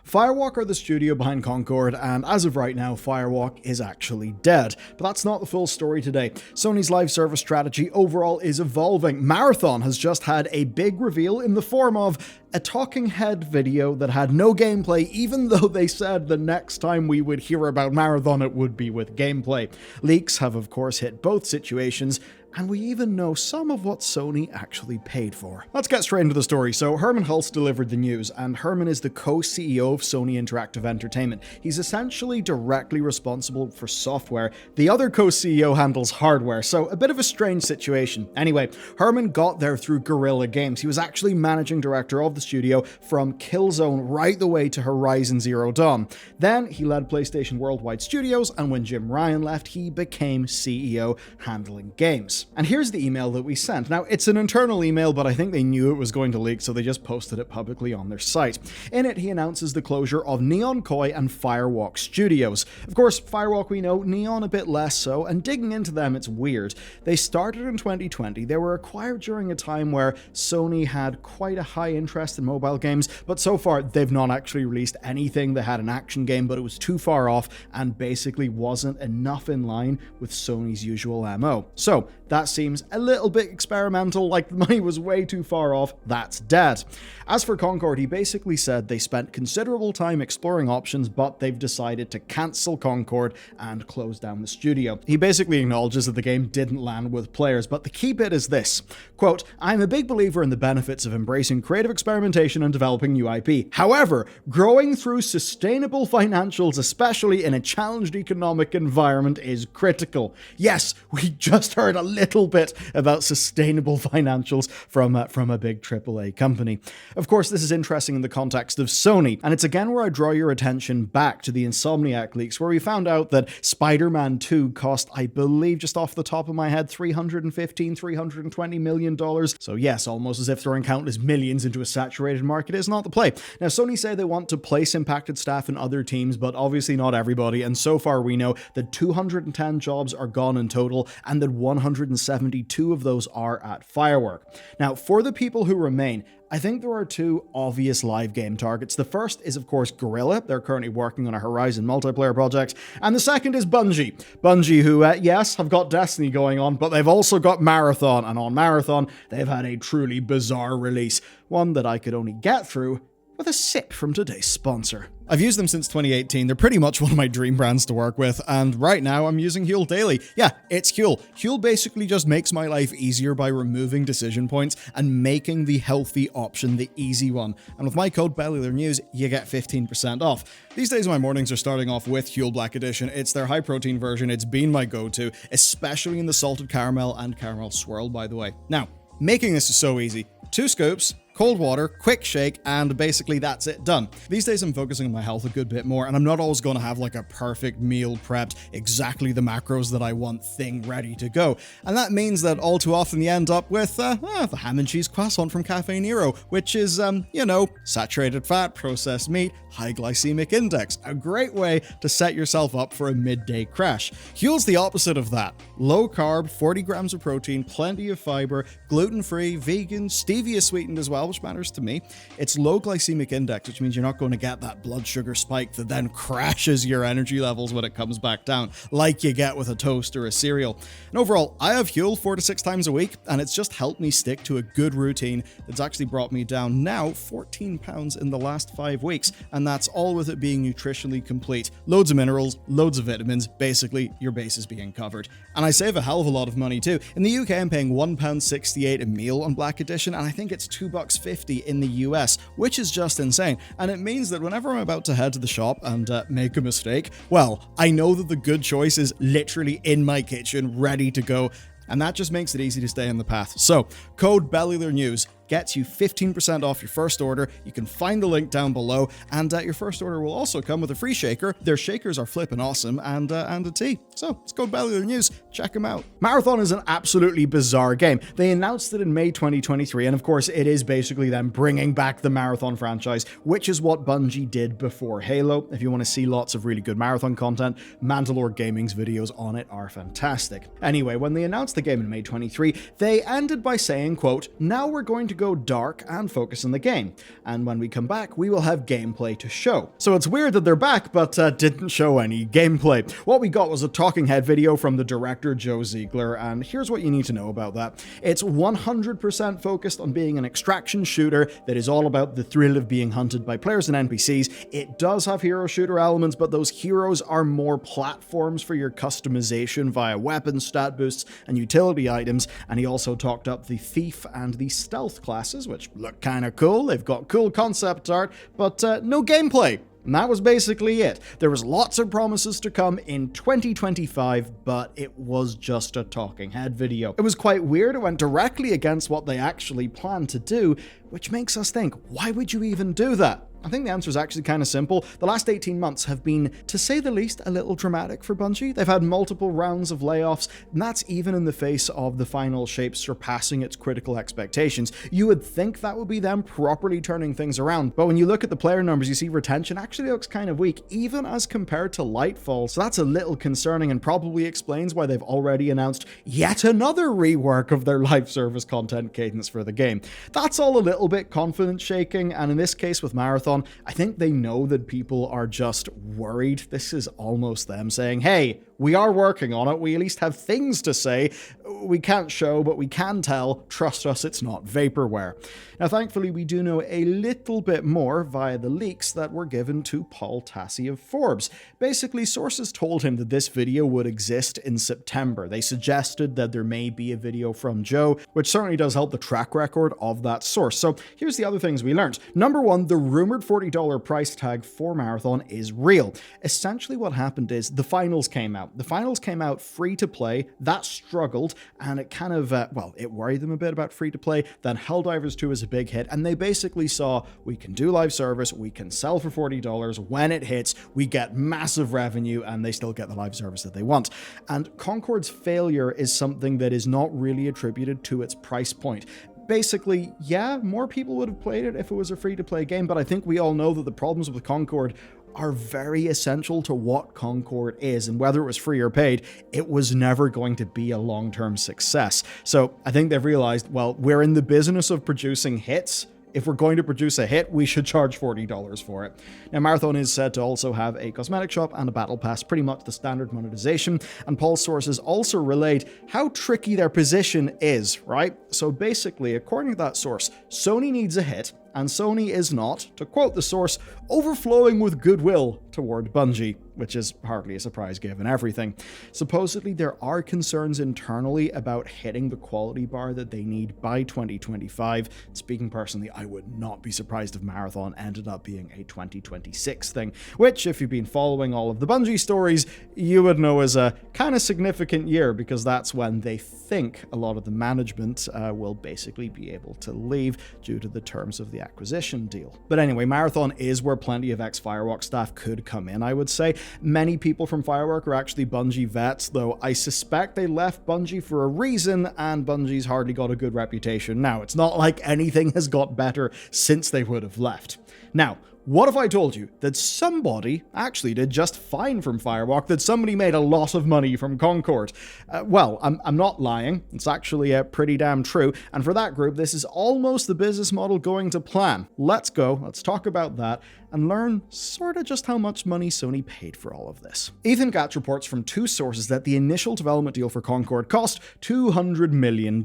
Firewalk are the studio behind Concord, and as of right now, Firewalk is actually dead. But that's not the full story today. Sony's live service strategy overall is evolving. Marathon has just had a big reveal in the form of a talking head video that had no gameplay, even though they said the next time we would hear about Marathon it would be with gameplay. Leaks have of course hit both situations, and we even know some of what Sony actually paid for. Let's get straight into the story. So Herman Hulst delivered the news, and Herman is the co-CEO of Sony Interactive Entertainment. He's essentially directly responsible for software. The other co-CEO handles hardware, so a bit of a strange situation. Anyway, Herman got there through Guerrilla Games. He was actually managing director of the studio from Killzone right the way to Horizon Zero Dawn. Then he led PlayStation Worldwide Studios, and when Jim Ryan left, he became CEO handling games. And here's the email that we sent. Now, it's an internal email, but I think they knew it was going to leak, so they just posted it publicly on their site. In it, he announces the closure of Neon Koi and Firewalk Studios. Of course, Firewalk we know, Neon a bit less so, and digging into them, it's weird. They started in 2020. They were acquired during a time where Sony had quite a high interest in mobile games, but so far, they've not actually released anything. They had an action game, but it was too far off and basically wasn't enough in line with Sony's usual MO. So, that seems a little bit experimental, like the money was way too far off. That's dead. As for Concord, he basically said they spent considerable time exploring options, but they've decided to cancel Concord and close down the studio. He basically acknowledges that the game didn't land with players, but the key bit is this. Quote, "I'm a big believer in the benefits of embracing creative experimentation and developing new IP. However, growing through sustainable financials, especially in a challenged economic environment, is critical." Yes, we just heard a little bit about sustainable financials from a big AAA company. Of course, this is interesting in the context of Sony, and it's again where I draw your attention back to the Insomniac leaks, where we found out that Spider-Man 2 cost, I believe, just off the top of my head, $320 million. So yes, almost as if throwing countless millions into a saturated market is not the play. Now, Sony say they want to place impacted staff in other teams, but obviously not everybody, and so far we know that 210 jobs are gone in total, and that 172 of those are at Firewalk. Now, for the people who remain, I think there are two obvious live game targets. The first is, of course, Guerrilla. They're currently working on a Horizon multiplayer project. And the second is Bungie. Bungie, who, yes, have got Destiny going on, but they've also got Marathon. And on Marathon, they've had a truly bizarre release. One that I could only get through with a sip from today's sponsor. I've used them since 2018. They're pretty much one of my dream brands to work with, and right now I'm using Huel daily. Yeah, it's Huel. Huel basically just makes my life easier by removing decision points and making the healthy option the easy one. And with my code Bellular News, you get 15% off. These days my mornings are starting off with Huel Black Edition. It's their high protein version. It's been my go-to, especially in the salted caramel and caramel swirl, by the way. Now, making this is so easy. 2 scoops, cold water, quick shake, and basically that's it, done. These days I'm focusing on my health a good bit more, and I'm not always going to have like a perfect meal prepped, exactly the macros that I want thing ready to go. And that means that all too often you end up with the ham and cheese croissant from Cafe Nero, which is, saturated fat, processed meat, high glycemic index. A great way to set yourself up for a midday crash. Huel's the opposite of that. Low carb, 40 grams of protein, plenty of fiber, gluten-free, vegan, stevia sweetened as well, which matters to me. It's low glycemic index, which means you're not going to get that blood sugar spike that then crashes your energy levels when it comes back down, like you get with a toast or a cereal. And overall, I have Huel 4 to 6 times a week, and it's just helped me stick to a good routine that's actually brought me down now 14 pounds in the last 5 weeks, and that's all with it being nutritionally complete. Loads of minerals, loads of vitamins, basically your base is being covered. And I save a hell of a lot of money too. In the UK, I'm paying £1.68 a meal on Black Edition, and I think it's $2.50 in the US, which is just insane. And it means that whenever I'm about to head to the shop and make a mistake, well, I know that the good choice is literally in my kitchen, ready to go. And that just makes it easy to stay on the path. So, code Bellular News gets you 15% off your first order. You can find the link down below, and your first order will also come with a free shaker. Their shakers are flipping awesome, and a tea. So it's called Bellular News. Check them out. Marathon is an absolutely bizarre game. They announced it in May 2023, and of course it is basically them bringing back the Marathon franchise, which is what Bungie did before Halo. If you want to see lots of really good Marathon content, Mandalore Gaming's videos on it are fantastic. Anyway, when they announced the game in May 23, they ended by saying, quote, "Now we're going to go dark and focus on the game. And when we come back, we will have gameplay to show. So it's weird that they're back, but didn't show any gameplay. What we got was a talking head video from the director Joe Ziegler, and here's what you need to know about that. It's 100% focused on being an extraction shooter that is all about the thrill of being hunted by players and NPCs. It does have hero shooter elements, but those heroes are more platforms for your customization via weapons, stat boosts, and utility items. And he also talked up the thief and the stealth classes, which look kind of cool. They've got cool concept art, but no gameplay. And that was basically it. There was lots of promises to come in 2025, but it was just a talking head video. It was quite weird. It went directly against what they actually planned to do, which makes us think, why would you even do that? I think the answer is actually kind of simple. The last 18 months have been, to say the least, a little dramatic for Bungie. They've had multiple rounds of layoffs, and that's even in the face of the final shape surpassing its critical expectations. You would think that would be them properly turning things around, but when you look at the player numbers, you see retention actually looks kind of weak, even as compared to Lightfall. So that's a little concerning and probably explains why they've already announced yet another rework of their live service content cadence for the game. That's all a little bit confidence shaking, and in this case with Marathon, I think they know that people are just worried. This is almost them saying, hey, we are working on it. We at least have things to say. We can't show, but we can tell. Trust us, it's not vaporware. Now, thankfully, we do know a little bit more via the leaks that were given to Paul Tassi of Forbes. Basically, sources told him that this video would exist in September. They suggested that there may be a video from Joe, which certainly does help the track record of that source. So here's the other things we learned. Number one, the rumored $40 price tag for Marathon is real. Essentially what happened is the finals came out. The finals came out free to play. That struggled, and it kind of, it worried them a bit about free to play. Then Helldivers 2 is a big hit, and they basically saw, we can do live service, we can sell for $40. When it hits, we get massive revenue, and they still get the live service that they want. And Concord's failure is something that is not really attributed to its price point. Basically, yeah, more people would have played it if it was a free-to-play game, but I think we all know that the problems with Concord are very essential to what Concord is, and whether it was free or paid, it was never going to be a long-term success. So I think they've realized, well, we're in the business of producing hits. If we're going to produce a hit, we should charge $40 for it. Now, Marathon is said to also have a cosmetic shop and a battle pass, pretty much the standard monetization, and Paul's sources also relate how tricky their position is, right? So basically, according to that source, Sony needs a hit, and Sony is not, to quote the source, overflowing with goodwill toward Bungie, which is hardly a surprise given everything. Supposedly, there are concerns internally about hitting the quality bar that they need by 2025. Speaking personally, I would not be surprised if Marathon ended up being a 2026 thing, which, if you've been following all of the Bungie stories, you would know is a kind of significant year, because that's when they think a lot of the management will basically be able to leave due to the terms of the acquisition deal. But anyway, Marathon is where plenty of ex-Firewalk staff could come in, I would say. Many people from Firewalk are actually Bungie vets, though I suspect they left Bungie for a reason, and Bungie's hardly got a good reputation now. It's not like anything has got better since they would have left. Now, what if I told you that somebody actually did just fine from Firewalk, that somebody made a lot of money from Concord? Well, I'm not lying. It's actually pretty damn true. And for that group, this is almost the business model going to plan. Let's go. Let's talk about that and learn sort of just how much money Sony paid for all of this. Ethan Gatch reports from two sources that the initial development deal for Concord cost $200 million,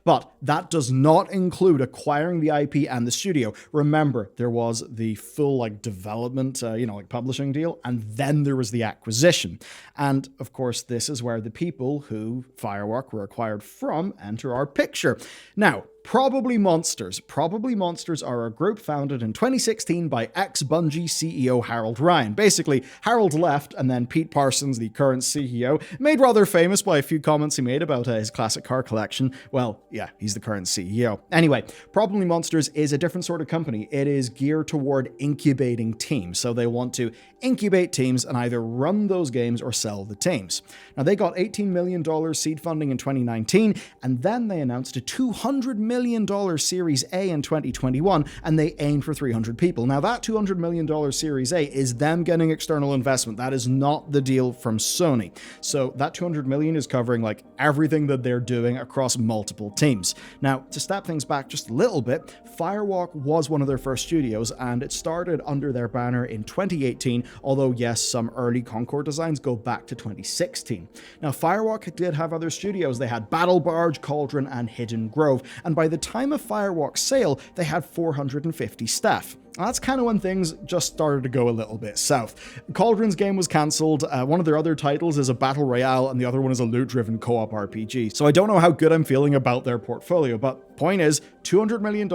but that does not include acquiring the IP and the studio. Remember, there was the full development, publishing deal, and then there was the acquisition. And of course, this is where the people who Firewalk were acquired from enter our picture. Now, Probably Monsters. Probably Monsters are a group founded in 2016 by ex-Bungie CEO Harold Ryan. Basically, Harold left, and then Pete Parsons, the current CEO, made rather famous by a few comments he made about his classic car collection. Well, yeah, he's the current CEO. Anyway, Probably Monsters is a different sort of company. It is geared toward incubating teams. So they want to incubate teams and either run those games or sell the teams. Now, they got $18 million seed funding in 2019, and then they announced a $200 million million Series A in 2021, and they aimed for 300 people. Now, that $200 million Series A is them getting external investment. That is not the deal from Sony. So that $200 million is covering like everything that they're doing across multiple teams. Now, to step things back just a little bit, Firewalk was one of their first studios, and it started under their banner in 2018, although yes, some early Concord designs go back to 2016. Now, Firewalk did have other studios. They had Battle Barge, Cauldron, and Hidden Grove, and by the time of Firewalk's sale, they had 450 staff. That's kind of when things just started to go a little bit south. Cauldron's game was cancelled. One of their other titles is a battle royale, and the other one is a loot-driven co-op RPG. So I don't know how good I'm feeling about their portfolio, but point is, $200 million,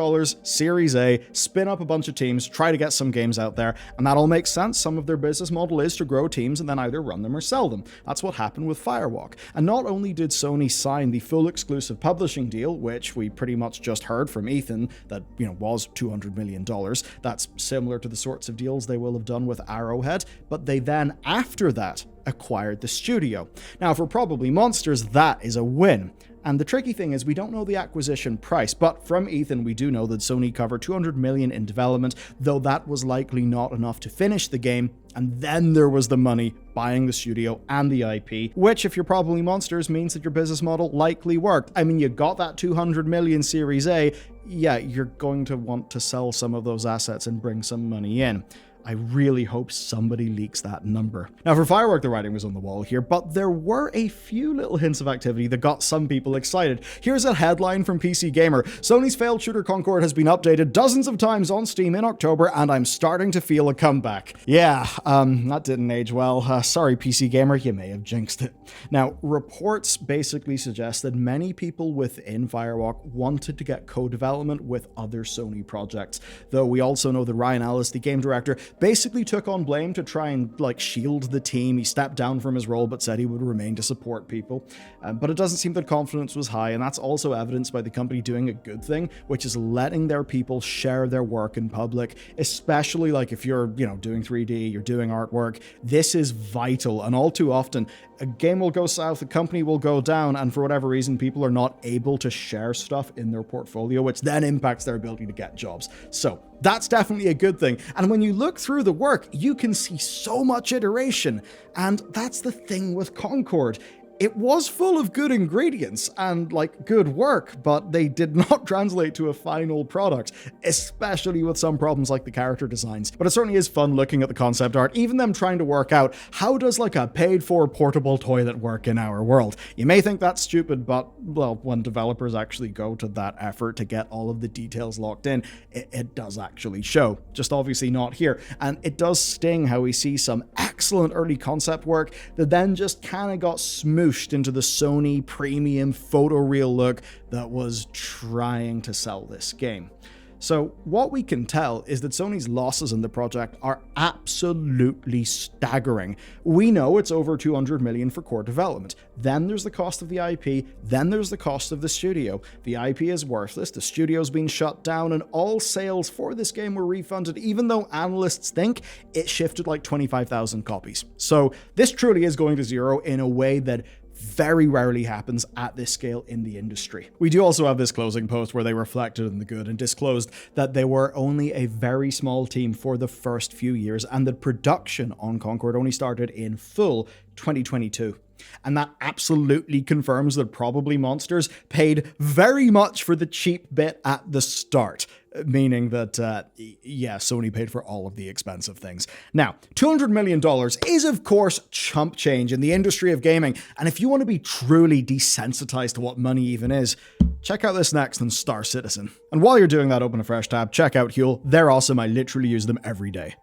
Series A, spin up a bunch of teams, try to get some games out there, and that all makes sense. Some of their business model is to grow teams and then either run them or sell them. That's what happened with Firewalk. And not only did Sony sign the full exclusive publishing deal, which we pretty much just heard from Ethan, that, was $200 million. That's similar to the sorts of deals they will have done with Arrowhead, but they then, after that, acquired the studio. Now, for Probably Monsters, that is a win. And the tricky thing is we don't know the acquisition price, but from Ethan we do know that Sony covered $200 million in development, though that was likely not enough to finish the game, and then there was the money buying the studio and the IP, which, if you're Probably Monsters, means that your business model likely worked. I mean, you got that $200 million Series A, yeah, you're going to want to sell some of those assets and bring some money in. I really hope somebody leaks that number. Now, for Firewalk, the writing was on the wall here, but there were a few little hints of activity that got some people excited. Here's a headline from PC Gamer. Sony's failed shooter Concord has been updated dozens of times on Steam in October, and I'm starting to feel a comeback. Yeah, that didn't age well. Sorry, PC Gamer, you may have jinxed it. Now, reports basically suggest that many people within Firewalk wanted to get co-development with other Sony projects, though we also know that Ryan Ellis, the game director, basically took on blame to try and shield the team. He stepped down from his role but said he would remain to support people. But it doesn't seem that confidence was high, and that's also evidenced by the company doing a good thing, which is letting their people share their work in public, especially if you're, doing 3D, you're doing artwork. This is vital, and all too often, a game will go south, a company will go down, and for whatever reason, people are not able to share stuff in their portfolio, which then impacts their ability to get jobs. So that's definitely a good thing. And when you look through the work, you can see so much iteration. And that's the thing with Concord. It was full of good ingredients and good work, but they did not translate to a final product, especially with some problems like the character designs. But it certainly is fun looking at the concept art, even them trying to work out how does a paid-for portable toilet work in our world. You may think that's stupid, but well, when developers actually go to that effort to get all of the details locked in, it does actually show. Just obviously not here. And it does sting how we see some excellent early concept work that then just kind of got smoothed into the Sony premium photoreal look that was trying to sell this game. So what we can tell is that Sony's losses in the project are absolutely staggering. We know it's over $200 million for core development. Then there's the cost of the IP. Then there's the cost of the studio. The IP is worthless. The studio's been shut down, and all sales for this game were refunded, even though analysts think it shifted 25,000 copies. So this truly is going to zero in a way that very rarely happens at this scale in the industry. We do also have this closing post where they reflected on the good and disclosed that they were only a very small team for the first few years, and that production on Concord only started in full 2022. And that absolutely confirms that Probably Monsters paid very much for the cheap bit at the start. Meaning that, yeah, Sony paid for all of the expensive things. Now, $200 million is, of course, chump change in the industry of gaming. And if you want to be truly desensitized to what money even is, check out this next on Star Citizen. And while you're doing that, open a fresh tab, check out Huel. They're awesome. I literally use them every day.